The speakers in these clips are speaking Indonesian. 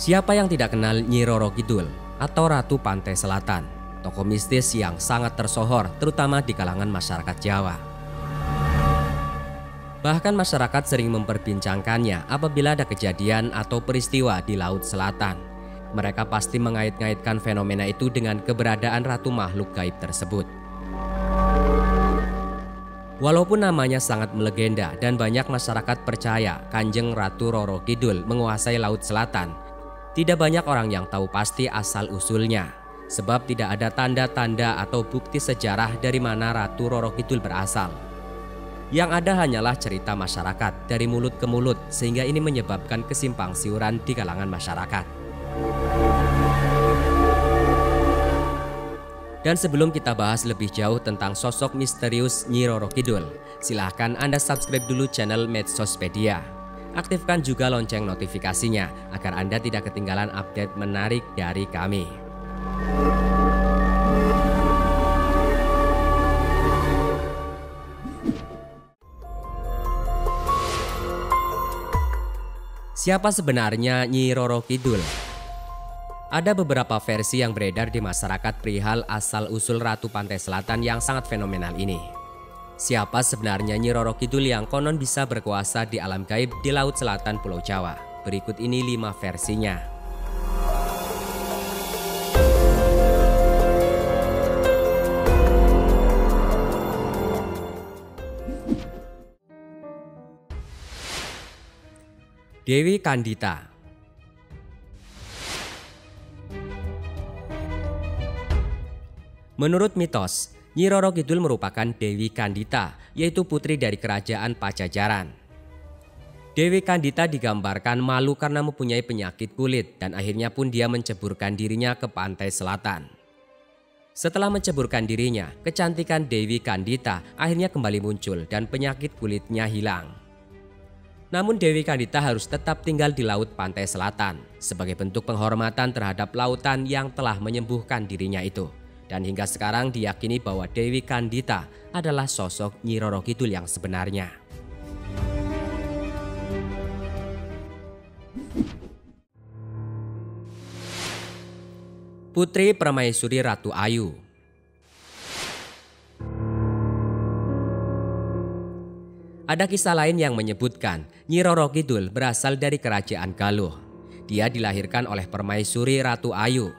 Siapa yang tidak kenal Nyi Roro Kidul atau Ratu Pantai Selatan, tokoh mistis yang sangat tersohor terutama di kalangan masyarakat Jawa. Bahkan masyarakat sering memperbincangkannya apabila ada kejadian atau peristiwa di Laut Selatan. Mereka pasti mengait-ngaitkan fenomena itu dengan keberadaan ratu makhluk gaib tersebut. Walaupun namanya sangat melegenda dan banyak masyarakat percaya Kanjeng Ratu Roro Kidul menguasai Laut Selatan, tidak banyak orang yang tahu pasti asal-usulnya, sebab tidak ada tanda-tanda atau bukti sejarah dari mana Ratu Roro Kidul berasal. Yang ada hanyalah cerita masyarakat dari mulut ke mulut, sehingga ini menyebabkan kesimpang siuran di kalangan masyarakat. Dan sebelum kita bahas lebih jauh tentang sosok misterius Nyi Roro Kidul, silahkan Anda subscribe dulu channel Medsospedia. Aktifkan juga lonceng notifikasinya agar Anda tidak ketinggalan update menarik dari kami. Siapa sebenarnya Nyi Roro Kidul? Ada beberapa versi yang beredar di masyarakat perihal asal-usul Ratu Pantai Selatan yang sangat fenomenal ini. Siapa sebenarnya Nyi Roro Kidul yang konon bisa berkuasa di alam gaib di Laut Selatan Pulau Jawa? Berikut ini 5 versinya. Dewi Kandita. Menurut mitos, Nyi Roro Kidul merupakan Dewi Kandita, yaitu putri dari kerajaan Pajajaran. Dewi Kandita digambarkan malu karena mempunyai penyakit kulit dan akhirnya pun dia menceburkan dirinya ke pantai selatan. Setelah menceburkan dirinya, kecantikan Dewi Kandita akhirnya kembali muncul dan penyakit kulitnya hilang. Namun Dewi Kandita harus tetap tinggal di laut pantai selatan sebagai bentuk penghormatan terhadap lautan yang telah menyembuhkan dirinya itu. Dan hingga sekarang diyakini bahwa Dewi Kandita adalah sosok Nyi Roro Kidul yang sebenarnya. Putri Permaisuri Ratu Ayu. Ada kisah lain yang menyebutkan Nyi Roro Kidul berasal dari kerajaan Galuh. Dia dilahirkan oleh Permaisuri Ratu Ayu.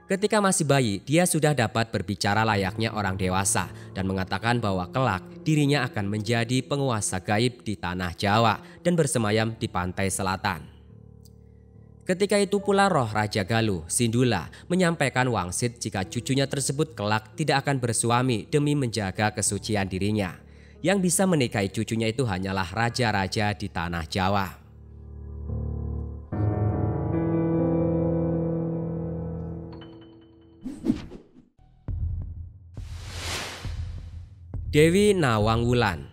Ketika masih bayi, dia sudah dapat berbicara layaknya orang dewasa dan mengatakan bahwa kelak dirinya akan menjadi penguasa gaib di tanah Jawa dan bersemayam di pantai selatan. Ketika itu pula roh Raja Galuh, Sindula, menyampaikan wangsit jika cucunya tersebut kelak tidak akan bersuami demi menjaga kesucian dirinya. Yang bisa menikahi cucunya itu hanyalah raja-raja di tanah Jawa. Dewi Nawang Wulan.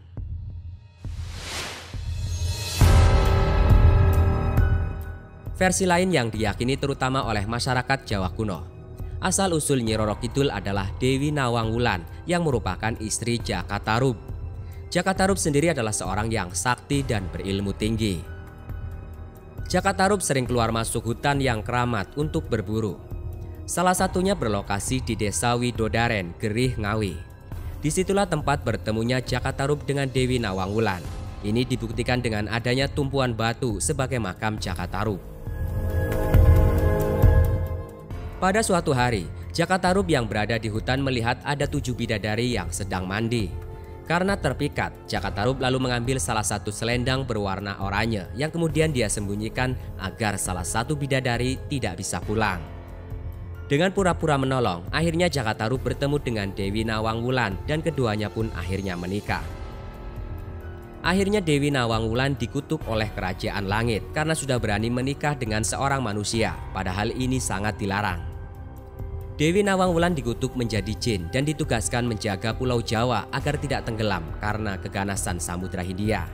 Versi lain yang diyakini terutama oleh masyarakat Jawa kuno. Asal-usul Nyi Roro Kidul adalah Dewi Nawang Wulan yang merupakan istri Jaka Tarub. Jaka Tarub sendiri adalah seorang yang sakti dan berilmu tinggi. Jaka Tarub sering keluar masuk hutan yang keramat untuk berburu. Salah satunya berlokasi di Desa Widodaren, Gerih, Ngawi. Disitulah tempat bertemunya Jaka Tarub dengan Dewi Nawang Wulan. Ini dibuktikan dengan adanya tumpuan batu sebagai makam Jaka Tarub. Pada suatu hari, Jaka Tarub yang berada di hutan melihat ada 7 bidadari yang sedang mandi. Karena terpikat, Jaka Tarub lalu mengambil salah satu selendang berwarna oranye yang kemudian dia sembunyikan agar salah satu bidadari tidak bisa pulang. Dengan pura-pura menolong, akhirnya Jaka Tarub bertemu dengan Dewi Nawang Wulan dan keduanya pun akhirnya menikah. Akhirnya Dewi Nawang Wulan dikutuk oleh kerajaan langit karena sudah berani menikah dengan seorang manusia, padahal ini sangat dilarang. Dewi Nawang Wulan dikutuk menjadi jin dan ditugaskan menjaga Pulau Jawa agar tidak tenggelam karena keganasan Samudra Hindia.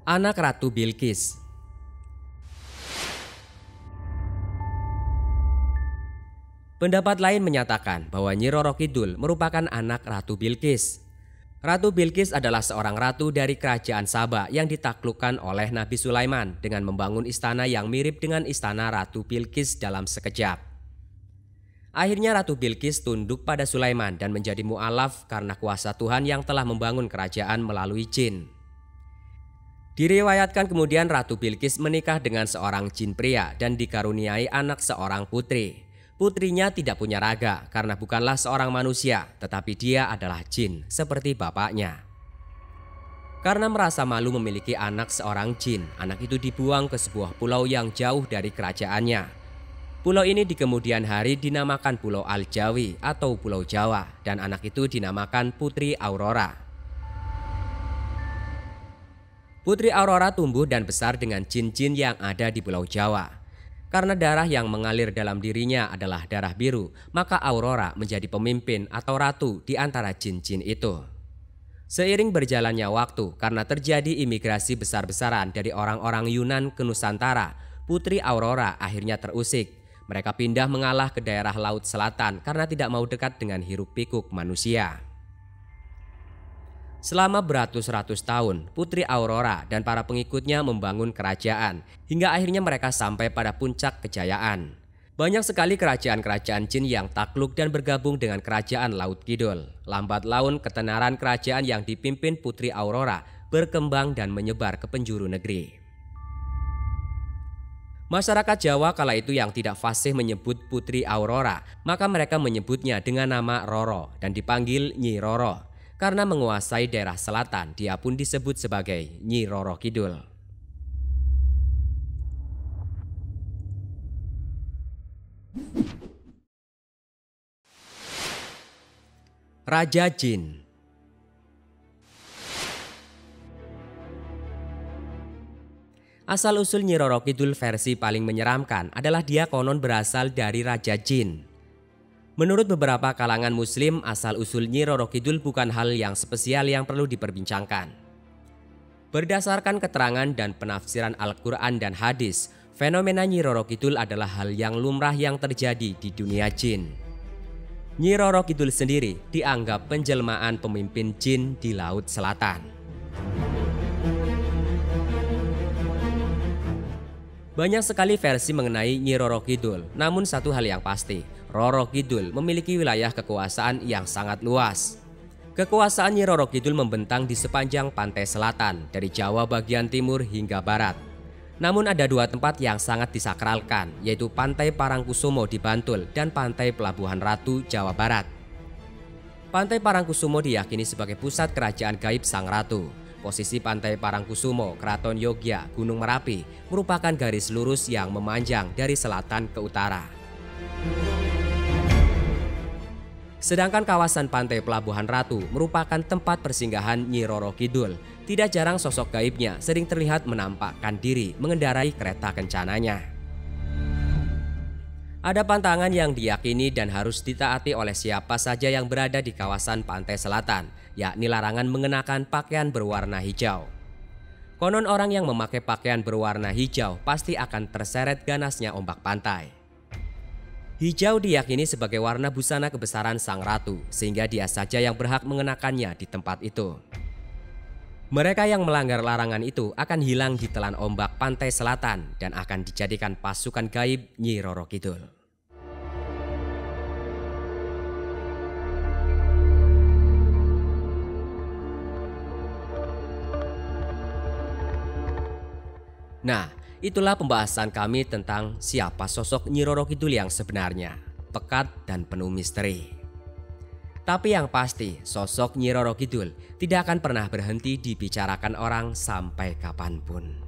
Anak Ratu Bilqis. Pendapat lain menyatakan bahwa Nyi Roro Kidul merupakan anak Ratu Bilqis. Ratu Bilqis adalah seorang ratu dari kerajaan Saba yang ditaklukkan oleh Nabi Sulaiman dengan membangun istana yang mirip dengan istana Ratu Bilqis dalam sekejap. Akhirnya Ratu Bilqis tunduk pada Sulaiman dan menjadi mu'alaf karena kuasa Tuhan yang telah membangun kerajaan melalui jin. Diriwayatkan kemudian Ratu Bilqis menikah dengan seorang jin pria dan dikaruniai anak seorang putri. Putrinya tidak punya raga karena bukanlah seorang manusia, tetapi dia adalah jin seperti bapaknya. Karena merasa malu memiliki anak seorang jin, anak itu dibuang ke sebuah pulau yang jauh dari kerajaannya. Pulau ini di kemudian hari dinamakan Pulau Al-Jawi atau Pulau Jawa, dan anak itu dinamakan Putri Aurora. Putri Aurora tumbuh dan besar dengan jin-jin yang ada di Pulau Jawa. Karena darah yang mengalir dalam dirinya adalah darah biru, maka Aurora menjadi pemimpin atau ratu di antara jin-jin itu. Seiring berjalannya waktu, karena terjadi imigrasi besar-besaran dari orang-orang Yunan ke Nusantara, Putri Aurora akhirnya terusik. Mereka pindah mengalah ke daerah Laut Selatan karena tidak mau dekat dengan hiruk-pikuk manusia. Selama beratus-ratus tahun, Putri Aurora dan para pengikutnya membangun kerajaan, hingga akhirnya mereka sampai pada puncak kejayaan. Banyak sekali kerajaan-kerajaan jin yang takluk dan bergabung dengan kerajaan Laut Kidul. Lambat laun ketenaran kerajaan yang dipimpin Putri Aurora berkembang dan menyebar ke penjuru negeri. Masyarakat Jawa kala itu yang tidak fasih menyebut Putri Aurora, maka mereka menyebutnya dengan nama Roro dan dipanggil Nyi Roro. Karena menguasai daerah selatan, dia pun disebut sebagai Nyi Roro Kidul. Raja Jin. Asal-usul Nyi Roro Kidul versi paling menyeramkan adalah dia konon berasal dari Raja Jin. Menurut beberapa kalangan muslim, asal-usul Nyi Roro Kidul bukan hal yang spesial yang perlu diperbincangkan. Berdasarkan keterangan dan penafsiran Al-Quran dan hadis, fenomena Nyi Roro Kidul adalah hal yang lumrah yang terjadi di dunia jin. Nyi Roro Kidul sendiri dianggap penjelmaan pemimpin jin di Laut Selatan. Banyak sekali versi mengenai Nyi Roro Kidul, namun satu hal yang pasti, Roro Kidul memiliki wilayah kekuasaan yang sangat luas. Kekuasaan Nyi Roro Kidul membentang di sepanjang pantai selatan, dari Jawa bagian timur hingga barat. Namun ada dua tempat yang sangat disakralkan, yaitu Pantai Parangkusumo di Bantul dan Pantai Pelabuhan Ratu, Jawa Barat. Pantai Parangkusumo diyakini sebagai pusat kerajaan gaib Sang Ratu. Posisi Pantai Parangkusumo, Keraton Yogya, Gunung Merapi, merupakan garis lurus yang memanjang dari selatan ke utara. Sedangkan kawasan Pantai Pelabuhan Ratu merupakan tempat persinggahan Nyi Roro Kidul. Tidak jarang sosok gaibnya sering terlihat menampakkan diri mengendarai kereta kencananya. Ada pantangan yang diyakini dan harus ditaati oleh siapa saja yang berada di kawasan pantai selatan, yakni larangan mengenakan pakaian berwarna hijau. Konon orang yang memakai pakaian berwarna hijau pasti akan terseret ganasnya ombak pantai. Hijau diyakini sebagai warna busana kebesaran Sang Ratu, sehingga dia saja yang berhak mengenakannya di tempat itu. Mereka yang melanggar larangan itu akan hilang di telan ombak pantai selatan dan akan dijadikan pasukan gaib Nyi Roro Kidul. Nah, itulah pembahasan kami tentang siapa sosok Nyi Roro Kidul yang sebenarnya, pekat dan penuh misteri. Tapi yang pasti, sosok Nyi Roro Kidul tidak akan pernah berhenti dibicarakan orang sampai kapanpun.